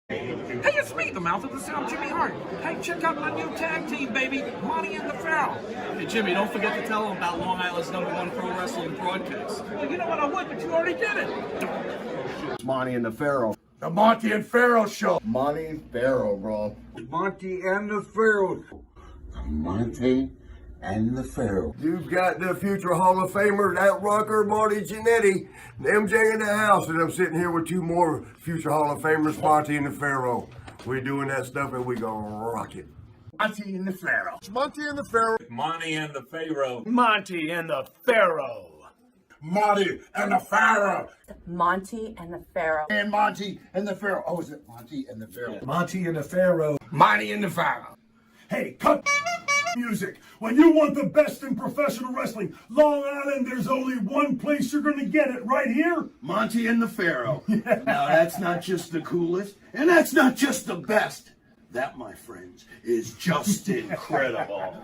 Hey, it's me, the mouth of the South, Jimmy Hart. Hey, check out my new tag team, baby, Monty and the Pharaoh. Hey, Jimmy, don't forget to tell them about Long Island's #1 pro wrestling broadcast. Well, you know what, I would, but you already did it. It's Monty and the Pharaoh. The Monty and Pharaoh Show. Monty and Pharaoh, bro. Monty and the Pharaoh. The Monty and the Pharaoh. You've got the future Hall of Famer, that rocker, Marty Jannetty, MJ in the house, and I'm sitting here with two more future Hall of Famers, Monty and the Pharaoh. We're doing that stuff and we gonna rock it. Monty and the Pharaoh. It's Monty and the Pharaoh. Monty and the Pharaoh. Monty and the Pharaoh. Monty and the Pharaoh. Monty and the Pharaoh. And Monty and the Pharaoh. Oh, is it Monty and the Pharaoh? Monty and the Pharaoh. Monty and the Pharaoh. Hey, cut music. When you want the best in professional wrestling, Long Island, there's only one place you're going to get it, right here. Monty and the Pharaoh. Now, that's not just the coolest, and that's not just the best. That, my friends, is just incredible.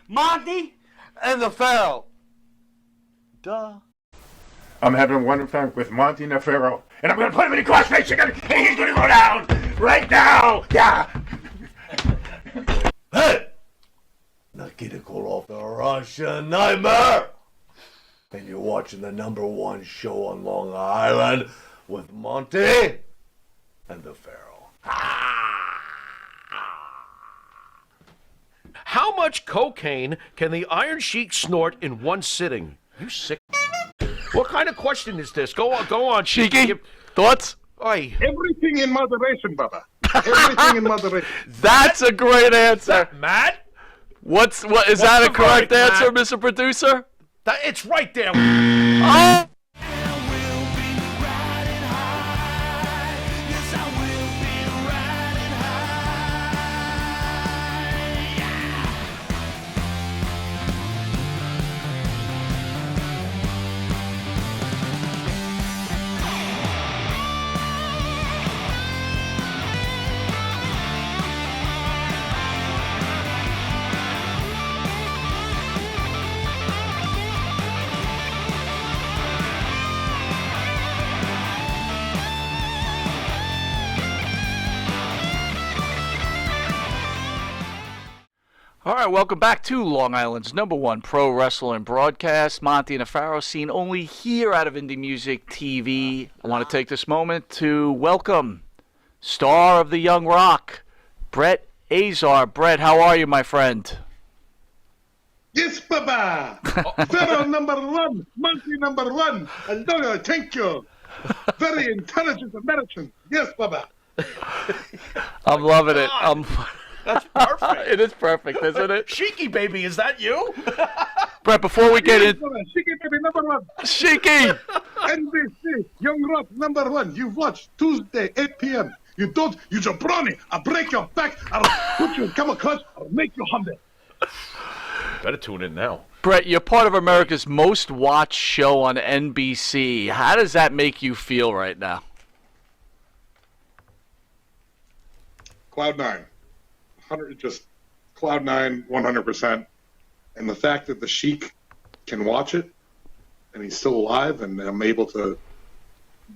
Monty and the Pharaoh. Duh. I'm having a wonderful time with Monty and the Pharaoh, and I'm going to put him in the crossface again, and he's going to go down right now. Yeah. Hey! Nikita Koloff, the Russian Nightmare! And you're watching the #1 show on Long Island with Monty and the Pharaoh. How much cocaine can the Iron Sheik snort in one sitting? You sick. What kind of question is this? Go on, Sheiky, thoughts? Oi. Everything in moderation, Baba. Everything in moderation. That's a great answer. Matt? What is that a the correct verdict, answer, Matt? Mr. Producer? It's right there. Oh! All right, welcome back to Long Island's #1 pro wrestling broadcast. Monty and the Pharaoh, seen only here out of Indie Music TV. I want to take this moment to welcome star of the Young Rock, Brett Azar. Brett, how are you, my friend? Yes, Baba. Pharaoh #1, Monty #1. And thank you. Very intelligent American. Yes, Baba. Oh I'm loving it. That's perfect. It is perfect, isn't it? Sheiky, baby, is that you? Brett, before we get in... Shiki baby #1. Sheiky! NBC, Young Rock #1. You watch Tuesday, 8 p.m. You don't, you jabroni. I'll break your back. I'll put you in camouflage. I'll make you humble. Better tune in now. Brett, you're part of America's most watched show on NBC. How does that make you feel right now? Cloud9. Cloud9, 100%. And the fact that the Sheik can watch it and he's still alive and I'm able to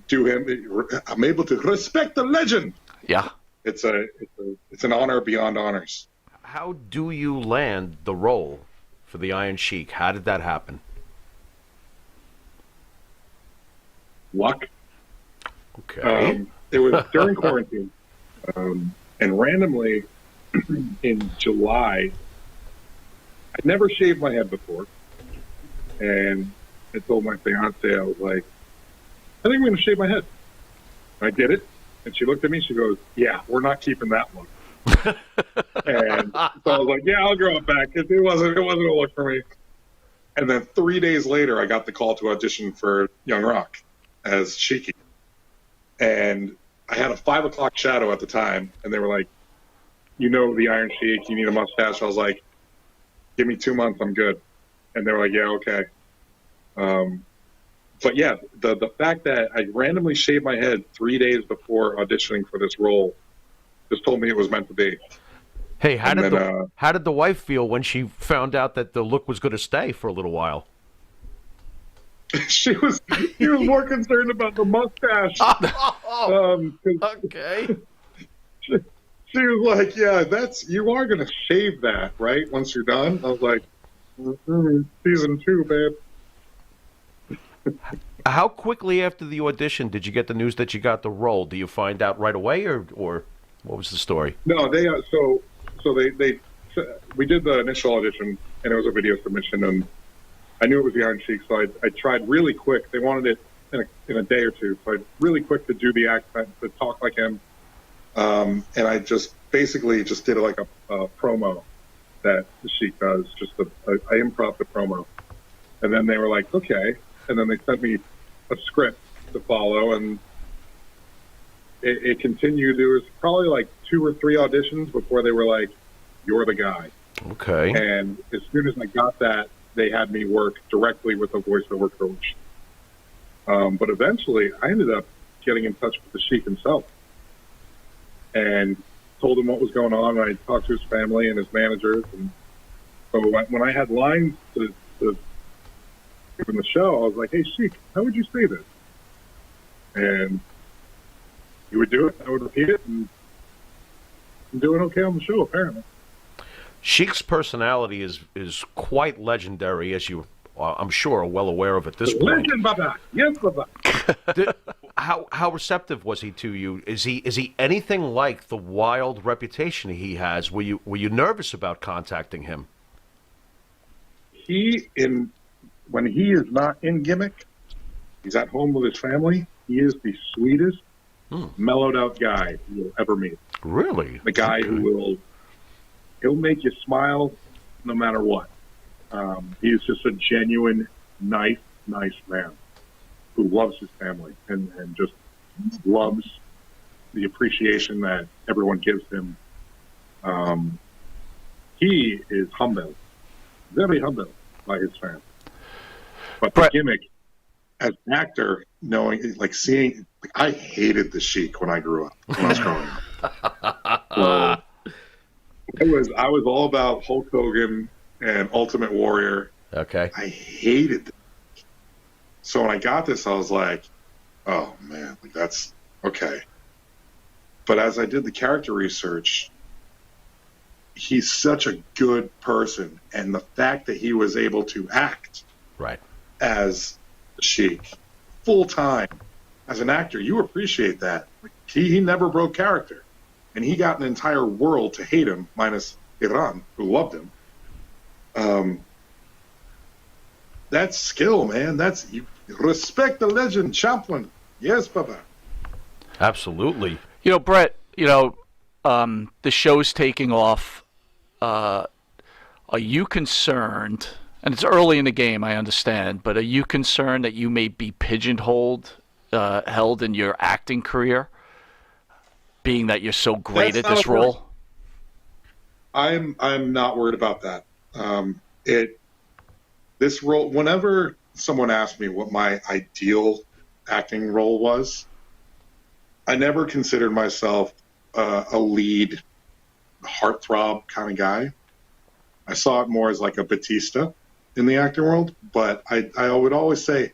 do him, I'm able to respect the legend. Yeah. It's an honor beyond honors. How do you land the role for the Iron Sheik? How did that happen? Luck. Okay. It was during quarantine. And randomly in July, I'd never shaved my head before. And I told my fiance, I was like, I think I'm going to shave my head. I did it. And she looked at me, she goes, yeah, we're not keeping that look. And so I was like, yeah, I'll grow it back. It wasn't a look for me. And then 3 days later, I got the call to audition for Young Rock as Sheiky. And I had a 5 o'clock shadow at the time, and they were like, you know the Iron Sheik, you need a mustache. I was like, give me 2 months, I'm good. And they were like, yeah, okay. But yeah, the fact that I randomly shaved my head 3 days before auditioning for this role just told me it was meant to be. Hey, how did the wife feel when she found out that the look was going to stay for a little while? She was more concerned about the mustache. 'Cause Okay. she was like, "Yeah, you are gonna shave that, right? Once you're done." I was like, "Season 2, babe." How quickly after the audition did you get the news that you got the role? Do you find out right away, or what was the story? No, they we did the initial audition, and it was a video submission, and I knew it was the Iron Sheik, so I tried really quick. They wanted it in a day or two, so I really quick to do the accent, to talk like him, and I just basically just did like a promo that the Sheik does. I improv the promo, and then they were like, okay, and then they sent me a script to follow, and it continued. There was probably like 2 or 3 auditions before they were like, "You're the guy." Okay. And as soon as I got that, they had me work directly with a voiceover coach. But eventually, I ended up getting in touch with the Sheik himself and told him what was going on. And I talked to his family and his managers. And so when I had lines to give him the show, I was like, "Hey, Sheik, how would you say this?" And he would do it. I would repeat it, and I'm doing okay on the show, apparently. Sheik's personality is quite legendary, as you, I'm sure, are well aware of at this point. Legend, Baba. Yes, Baba. How receptive was he to you? Is he anything like the wild reputation he has? Were you nervous about contacting him? When he is not in gimmick, he's at home with his family. He is the sweetest, mellowed out guy you'll ever meet. Really? The guy who he'll make you smile no matter what. He's just a genuine, nice man who loves his family and just loves the appreciation that everyone gives him. He is humble, very humble by his fans. But the gimmick, as an actor, I hated the Sheik when I grew up, when I was growing up. So, I was all about Hulk Hogan and Ultimate Warrior. Okay. I hated it. So when I got this, I was like, oh man, that's okay. But as I did the character research, he's such a good person, and the fact that he was able to act as the Sheik full time as an actor, you appreciate that. He never broke character. And he got an entire world to hate him, minus Iran, who loved him. That's skill, man. You respect the legend, Champlin. Yes, Papa. Absolutely. Brett, the show's taking off. Are you concerned, and it's early in the game, I understand, but are you concerned that you may be pigeonholed, held in your acting career? Being that you're so great at this role? I'm not worried about that. This role, whenever someone asked me what my ideal acting role was, I never considered myself a lead heartthrob kind of guy. I saw it more as like a Batista in the acting world, but I would always say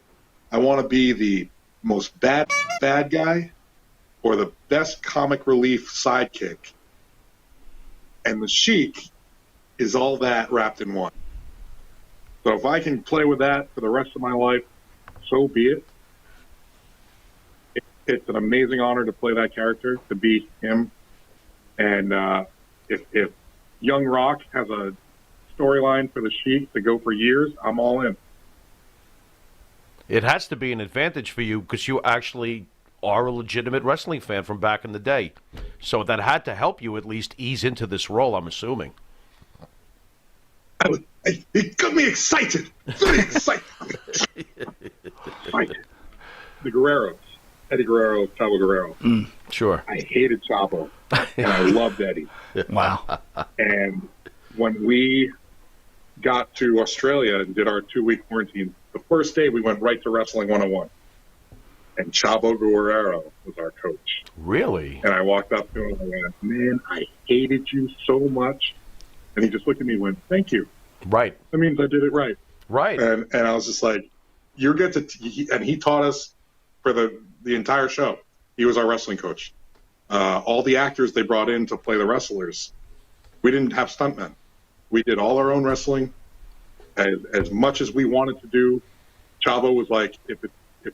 I want to be the most bad guy or the best comic relief sidekick. And the Sheik is all that wrapped in one. So if I can play with that for the rest of my life, so be it. It's an amazing honor to play that character, to be him. And if Young Rock has a storyline for the Sheik to go for years, I'm all in. It has to be an advantage for you because you actually are a legitimate wrestling fan from back in the day. So that had to help you at least ease into this role, I'm assuming. It got me excited. Very excited. The Guerreros. Eddie Guerrero, Chavo Guerrero. Sure. I hated Chavo, and I loved Eddie. Wow. And when we got to Australia and did our 2-week quarantine, the first day we went right to Wrestling 101. And Chavo Guerrero was our coach. Really? And I walked up to him and I went, man, I hated you so much. And he just looked at me and went, thank you. Right. That means I did it right. Right. And I was just like, you get to, and he taught us for the entire show. He was our wrestling coach. All the actors they brought in to play the wrestlers, we didn't have stuntmen. We did all our own wrestling, as much as we wanted to do. Chavo was like, if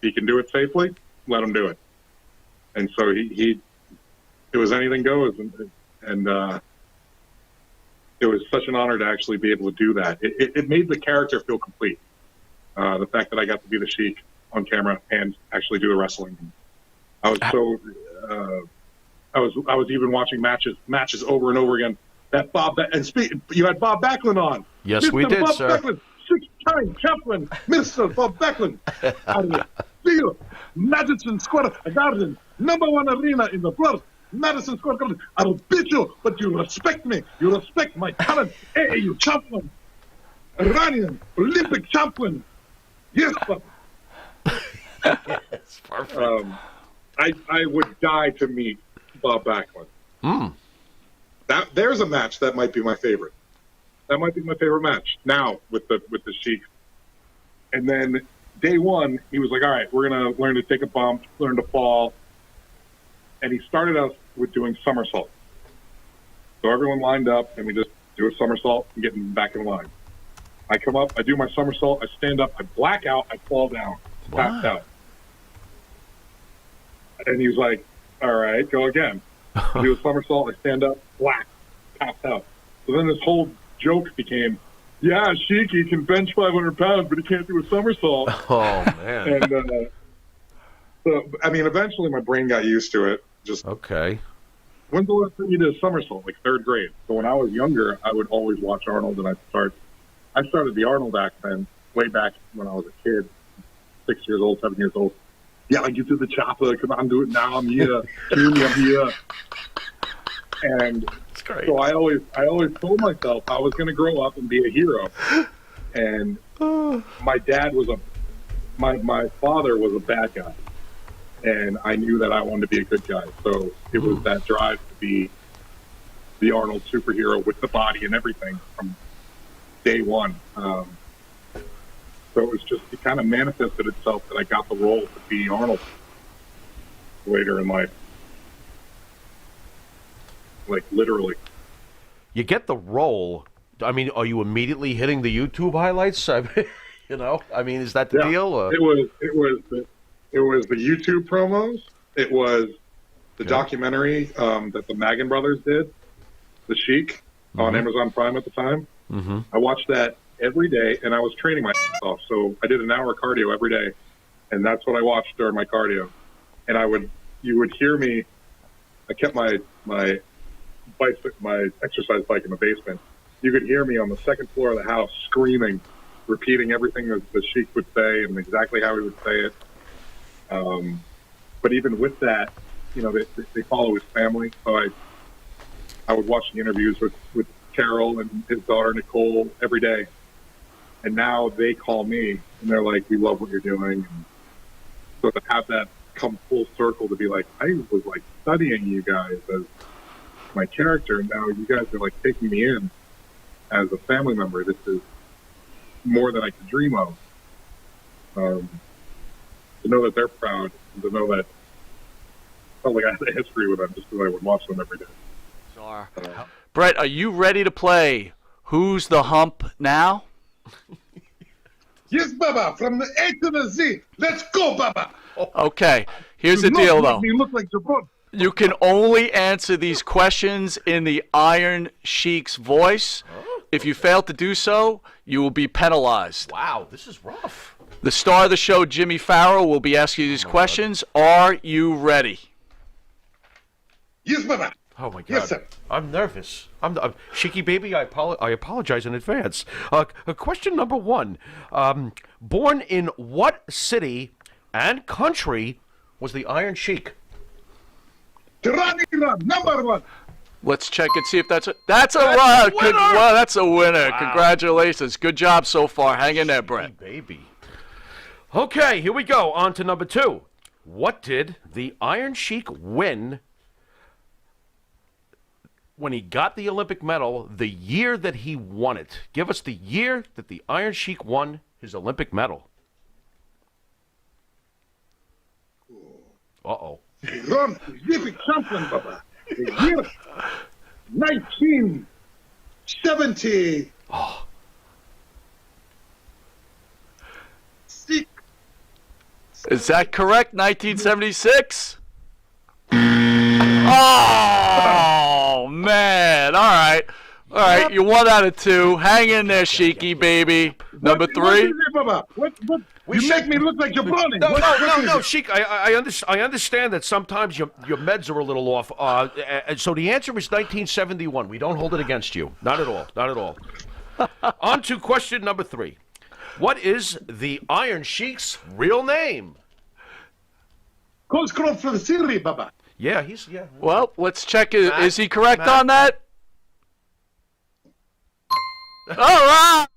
he can do it safely, let him do it. And so it was anything goes, and it was such an honor to actually be able to do that. It made the character feel complete. The fact that I got to be the Sheik on camera and actually do the wrestling. I was so I was even watching matches over and over again. That you had Bob Backlund on. Yes, Mr. we did, Bob sir. Backlund, 6-time champion, Mr. Bob Backlund. Steel, Madison Square Garden, #1 arena in the world. Madison Square Garden. I will beat you, but you respect me. You respect my talent. Hey, you champion. Iranian, Olympic champion. Yes, sir. Yes, perfect. I would die to meet Bob Backlund. There's a match that might be my favorite. That might be my favorite match now with the Sheik. And then day one, he was like, all right, we're going to learn to take a bump, learn to fall. And he started us with doing somersaults. So everyone lined up, and we just do a somersault and get back in line. I come up, I do my somersault, I stand up, I black out, I fall down, pass out. And he was like, all right, go again. I do a somersault, I stand up, black, pass out. So then this whole joke became, yeah, Sheik, he can bench 500 pounds, but he can't do a somersault. Oh, man. And so, I mean, eventually my brain got used to it. Just okay. When's the last time you did a somersault? Like third grade. So when I was younger, I would always watch Arnold, and I started the Arnold act then way back when I was a kid, 6 years old, 7 years old. Yeah, like you do the chopper. Come on, do it now. I'm here. Hear me, I'm here. And so I always told myself I was going to grow up and be a hero. And my dad was my father was a bad guy. And I knew that I wanted to be a good guy. So it was that drive to be the Arnold superhero with the body and everything from day one. So it kind of manifested itself that I got the role to be Arnold later in life. Like, literally. You get the role. I mean, are you immediately hitting the YouTube highlights? I mean, is that the deal? Or? It was the YouTube promos. It was the documentary that the Magan brothers did, The Sheik, on Amazon Prime at the time. Mm-hmm. I watched that every day, and I was training my off. So I did an hour cardio every day, and that's what I watched during my cardio. And you would hear me. I kept my exercise bike in the basement. You could hear me on the second floor of the house screaming, repeating everything that the Sheik would say and exactly how he would say it. But even with that, they follow his family. So I would watch the interviews with Carol and his daughter Nicole every day. And now they call me and they're like, we love what you're doing. And so to have that come full circle to be like, I was like studying you guys as my character, and now you guys are like taking me in as a family member. This is more than I could dream of. To know that they're proud, and to know that I felt like I had a history with them just because I would watch them every day. Azar. Brett, are you ready to play Who's the Hump now? Yes, Baba, from the A to the Z. Let's go, Baba. Okay, here's the deal, though. You look like Jabron. You can only answer these questions in the Iron Sheik's voice. If you fail to do so, you will be penalized. Wow, this is rough. The star of the show, Jimmy Farrow, will be asking you these questions. Are you ready? Yes, Baba. Oh, my God. Yes, sir. I'm nervous. I'm Sheiky baby, I apologize in advance. Question number one. Born in what city and country was the Iron Sheik? Iran, number one. Let's check and see if that's a run. That's a winner. Wow. Congratulations. Good job so far. Hang in there, Brett. Baby. Okay, here we go. On to number two. What did the Iron Sheik win when he got the Olympic medal the year that he won it? Give us the year that the Iron Sheik won his Olympic medal. Uh-oh. Ron Pacific champion, Baba. The year 1970. Oh. Is that correct? 1976? Oh, man. All right. All right. You're 1 out of 2. Hang in there, Sheiky, baby. Number 3? What is it, Baba? What? You make me look like jabroni. No, Sheik. I understand that sometimes your meds are a little off. So the answer is 1971. We don't hold it against you. Not at all. Not at all. On to question number 3. What is the Iron Sheik's real name? Close for the scenery, Baba. Yeah, he's. Well, let's check. Is he correct on that? All right.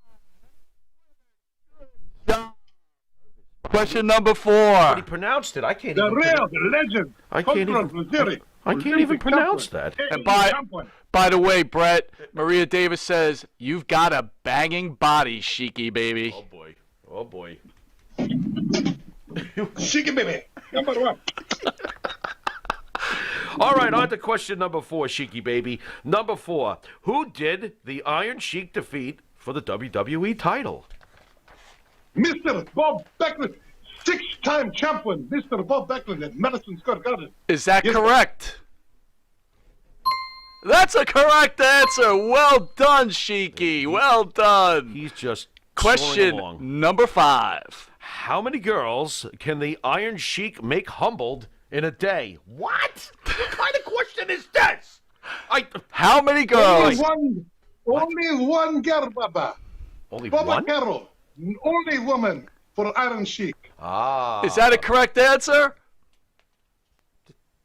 Question number 4. But he pronounced it. I can't. The even real, the legend. I can't even pronounce that. And by the way, Brett, Maria Davis says you've got a banging body, Sheiky, baby. Oh boy. Oh boy. Sheiky, baby. Number 1. All right, on to question number 4, Sheiky baby. Number 4. Who did the Iron Sheik defeat for the WWE title? Mr. Bob Backlund, 6-time champion, Mr. Bob Backlund at Madison Square Garden. Is that correct? That's a correct answer. Well done, Sheiky. Well done. He's just Question soaring along. number 5. How many girls can the Iron Sheik make humbled in a day? What? What kind of question is this? How many girls? Only one girl, Baba. Only Baba one? Carol. Only woman for Iron Sheik. Ah. Is that a correct answer?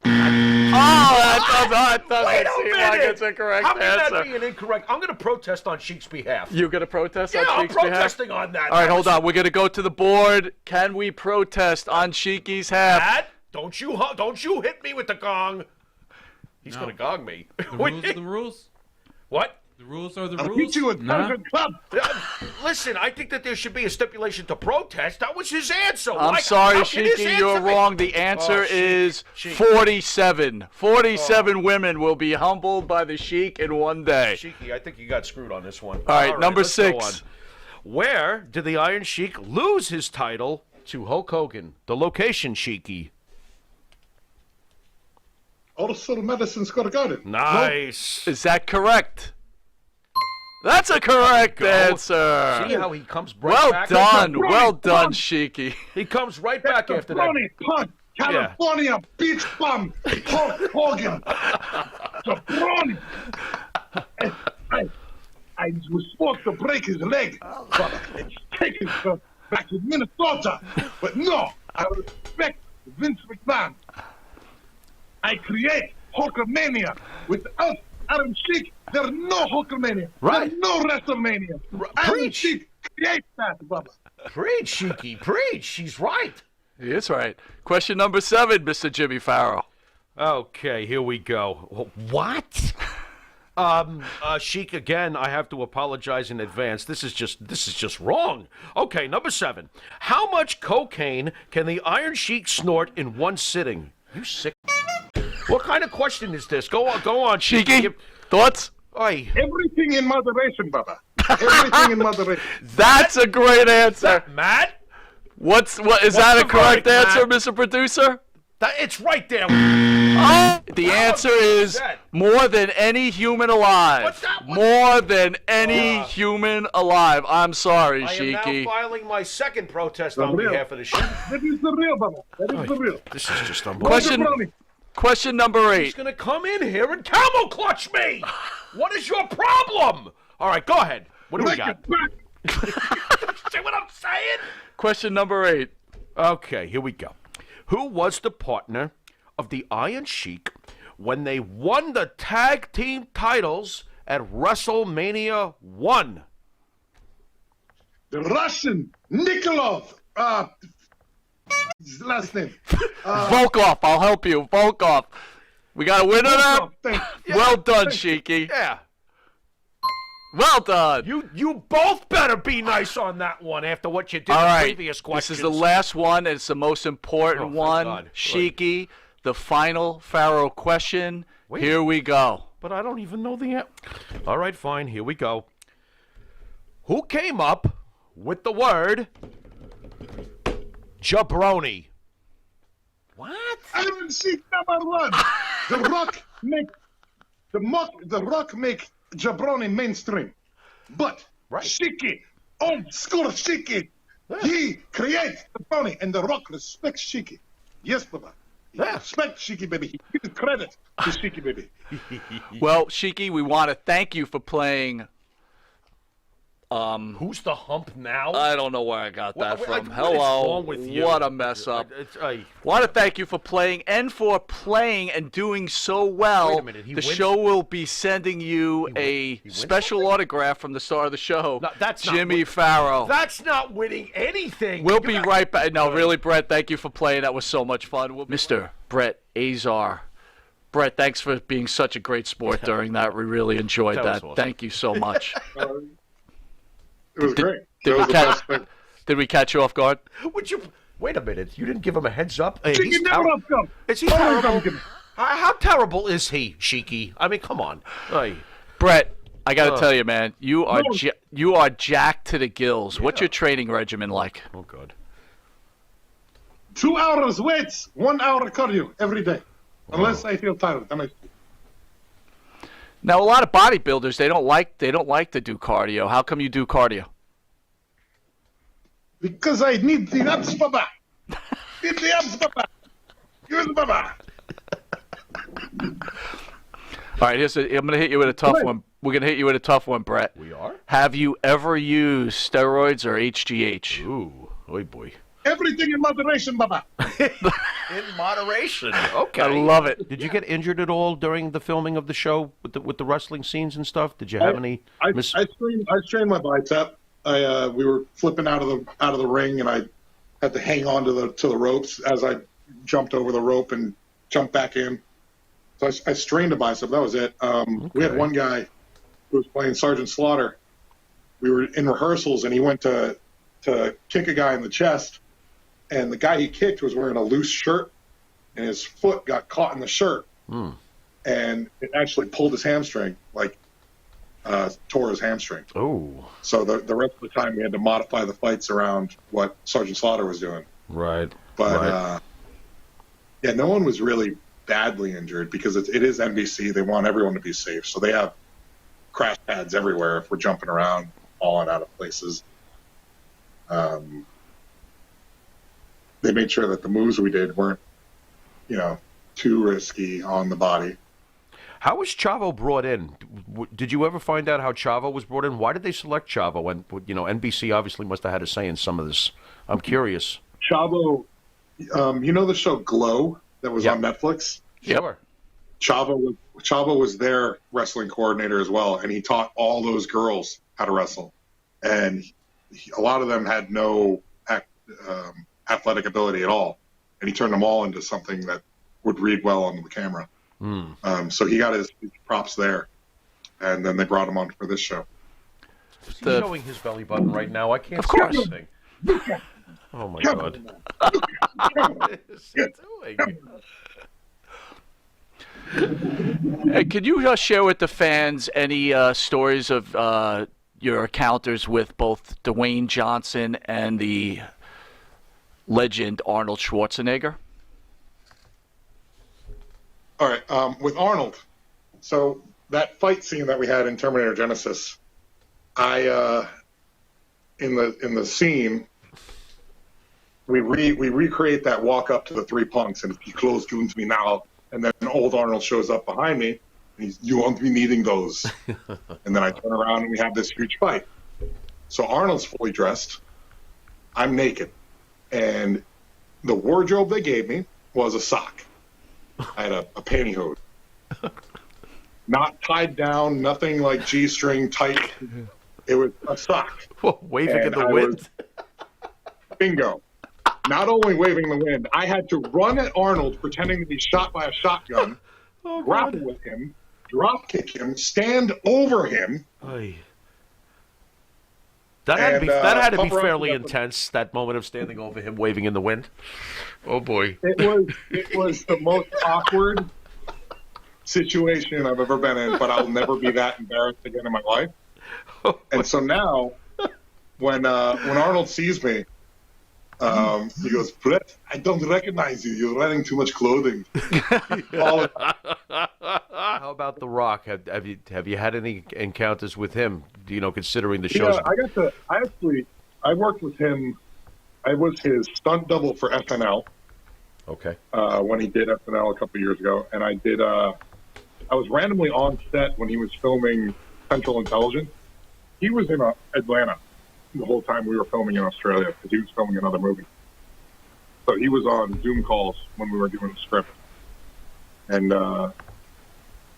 That doesn't Wait a seem minute. like it's a correct How can answer. that be an incorrect? I'm going to protest on Sheik's behalf. You're going to protest on I'm Sheik's behalf? protesting on that. All right, hold on. We're going to go to the board. Can we protest on Sheiky's behalf? Dad, don't you hit me with the gong. He's going to gong me. The rules are the rules. What? The rules are the I'll rules. beat you with Dungeon Club. Listen, I think that there should be a stipulation to protest. That was his answer. I'm sorry, Sheiky, you're wrong. The answer is 47. 47 women will be humbled by the Sheik in one day. Sheiky, I think you got screwed on this one. All right, number let's go 6. on. Where did the Iron Sheik lose his title to Hulk Hogan? The location, Sheiky. Also Madison Square Garden. Nice. Is that correct? That's a correct answer. See how he comes right back? Well done, Sheiky. He comes right back after that. Jabroni, punk, California, beach bum, Hulk Hogan. Jabroni. I was supposed to break his leg, but it's taken back to Minnesota. But no, I respect Vince McMahon. I create Hulkamania. Without Iron Sheik, there's no Hulkamania. Right. There's no WrestleMania. Iron Sheik creates that, Bubba. Preach, Sheiky, preach. She's right. He is right. Question number 7, Mr. Jimmy Farrell. Okay, here we go. What? Sheik, again, I have to apologize in advance. This is just wrong. Okay, number 7. How much cocaine can the Iron Sheik snort in one sitting? You sick. What kind of question is this? Go on, Sheiky, thoughts? Oi. Everything in moderation, Baba. Everything in moderation. That's a great answer. Matt? What is that a the correct verdict, answer, Matt? Mr. Producer? It's right there. The answer is more than any human alive. What's that? More than any human alive. I'm sorry, I am Sheiky. now filing my second protest on real. behalf of the show. That is the real, Baba. That is the real. This is just unbelievable. Question number 8. He's going to come in here and camel clutch me. What is your problem? All right, go ahead. What do we got? See what I'm saying? Question number 8. Okay, here we go. Who was the partner of the Iron Sheik when they won the tag team titles at WrestleMania 1? The Russian Nikolov. His last name. Volkov, I'll help you. Volkov. We got a winner there? Thank you. Well done, Sheiky. Yeah. Well done. You both better be nice on that one after what you did All in right. the previous questions. This is the last one. It's the most important thank one. God. Sheiky, the final Pharaoh question. Wait. Here we go. But I don't even know the answer. All right, fine. Here we go. Who came up with the word jabroni? What? Iron Sheik number one. The Rock make jabroni mainstream, but Shiki, old school Shiki, he creates jabroni, and the Rock respects Shiki. Yes, Baba. Respect Shiki, baby. He gives credit to Shiki, baby. Well, Sheiky, we want to thank you for playing. Who's the hump now? I don't know where I got that from. What is Hello. wrong with you? What a mess up. Want to thank you for playing and for playing and doing so well. Wait a minute, he the wins? show will be sending you a special autograph from the star of the show, No, that's not Jimmy win- Farrow. That's not winning anything. We'll be right back. No, really, Brett, thank you for playing. That was so much fun. Mr. Brett Azar. Brett, thanks for being such a great sport during that. We really enjoyed That was that. awesome. Thank you so much. It was great. Did That we was the catch- best thing. Did we catch you off guard? Would you wait a minute? You didn't give him a heads up. Hey, Shiki he's never ter- up come. Is he Always terrible? come. How terrible is he, Sheiky? I mean, come on. Hey. Brett, I got to tell you, man, you are No. you are jacked to the gills. What's your training regimen like? Oh, God. 2 hours weights, 1 hour cardio every day, unless I feel tired. Then I Now, a lot of bodybuilders they don't like to do cardio. How come you do cardio? because I need the abs, Baba. Need the abs, Baba. Use Baba. All right, I'm going to hit you with a tough one. We're going to hit you with a tough one, Brett. We are? Have you ever used steroids or HGH? Ooh, oh boy. Everything in moderation, Baba. In moderation. Okay. I love it. Did you get injured at all during the filming of the show with the wrestling scenes and stuff? Did you have any? I strained my bicep. We were flipping out of the ring, and I had to hang on to the ropes as I jumped over the rope and jumped back in. So I strained a bicep. That was it. We had one guy who was playing Sergeant Slaughter. We were in rehearsals, and he went to kick a guy in the chest, and the guy he kicked was wearing a loose shirt, and his foot got caught in the shirt, and it actually pulled his hamstring, tore his hamstring. Oh. So the rest of the time we had to modify the fights around what Sergeant Slaughter was doing. Right. But yeah, no one was really badly injured because it is NBC. They want everyone to be safe, so they have crash pads everywhere if we're jumping around, falling out of places. They made sure that the moves we did weren't, too risky on the body. How was Chavo brought in? Did you ever find out how Chavo was brought in? Why did they select Chavo? When NBC obviously must have had a say in some of this. I'm curious. Chavo, the show Glow that was on Netflix? Sure. Chavo was their wrestling coordinator as well, and he taught all those girls how to wrestle. And a lot of them had no athletic ability at all, and he turned them all into something that would read well onto the camera. So he got his props there, and then they brought him on for this show. He's showing his belly button right now. I can't Of see course. anything. Oh, my God. What is he doing? Hey, could you share with the fans any stories of your encounters with both Dwayne Johnson and the legend Arnold Schwarzenegger? All right, with Arnold. So that fight scene that we had in Terminator Genesis, in the scene, we recreate that walk up to the three punks and he close to me now, and then old Arnold shows up behind me. And he's, you won't be needing those. And then I turn around and we have this huge fight. So Arnold's fully dressed. I'm naked. And the wardrobe they gave me was a sock. I had a pantyhose. Not tied down, nothing like G-string tight. It was a sock. Waving in And the I wind. Bingo. Not only waving the wind, I had to run at Arnold pretending to be shot by a shotgun, grapple with him, drop kick him, stand over him, That had to be, And, that had to be paparazzi fairly got- intense. That moment of standing over him, waving in the wind. Oh boy. It was the most awkward situation I've ever been in, but I'll never be that embarrassed again in my life. And so now, when Arnold sees me, he goes, "Brett, I don't recognize you. You're wearing too much clothing." How about The Rock? Have you had any encounters with him? You know, considering the shows. Yeah, I worked with him. I was his stunt double for SNL. Okay. When he did SNL a couple years ago, and I was randomly on set when he was filming Central Intelligence. He was in Atlanta the whole time we were filming in Australia because he was filming another movie. So he was on Zoom calls when we were doing the script, and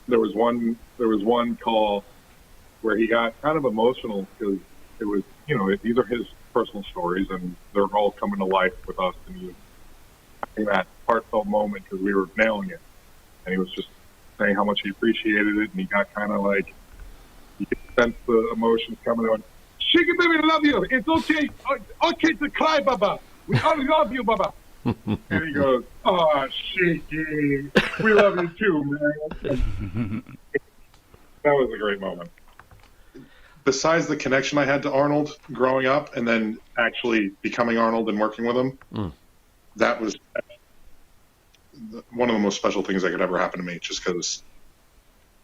there was one call where he got kind of emotional because it was, these are his personal stories and they're all coming to life with us, and he was having that heartfelt moment because we were nailing it, and he was just saying how much he appreciated it, and he got kind of like, you could sense the emotions coming on. Shiki baby, I love you. It's okay. Okay to cry, Baba. We all love you, Baba. And he goes, "Oh, Shiki, we love you too, man." That was a great moment. Besides the connection I had to Arnold growing up and then actually becoming Arnold and working with him, that was one of the most special things that could ever happen to me, just because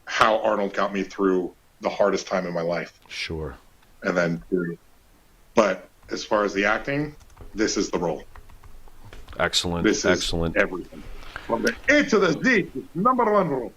how Arnold got me through the hardest time in my life. Sure. And then through. But as far as the acting, this is the role. Excellent. This is everything. From the A to the Z, it's number one role.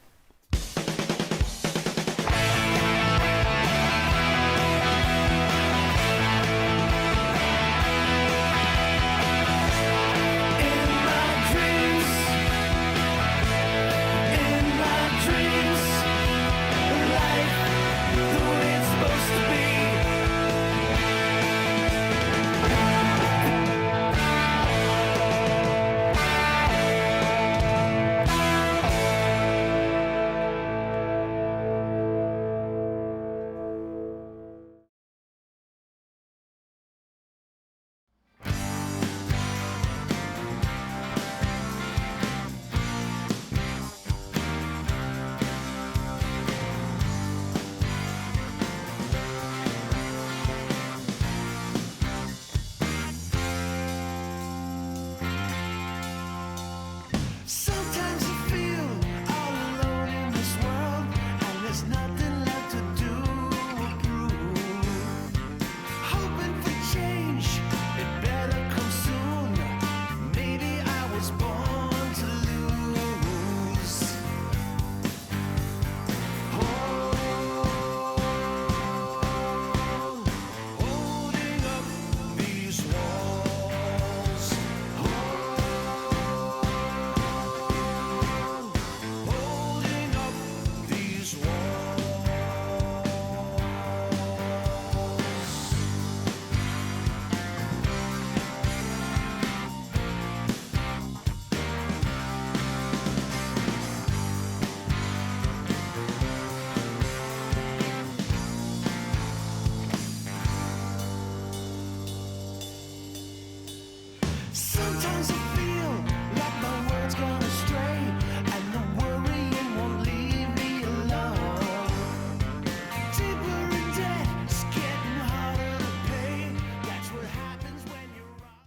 Some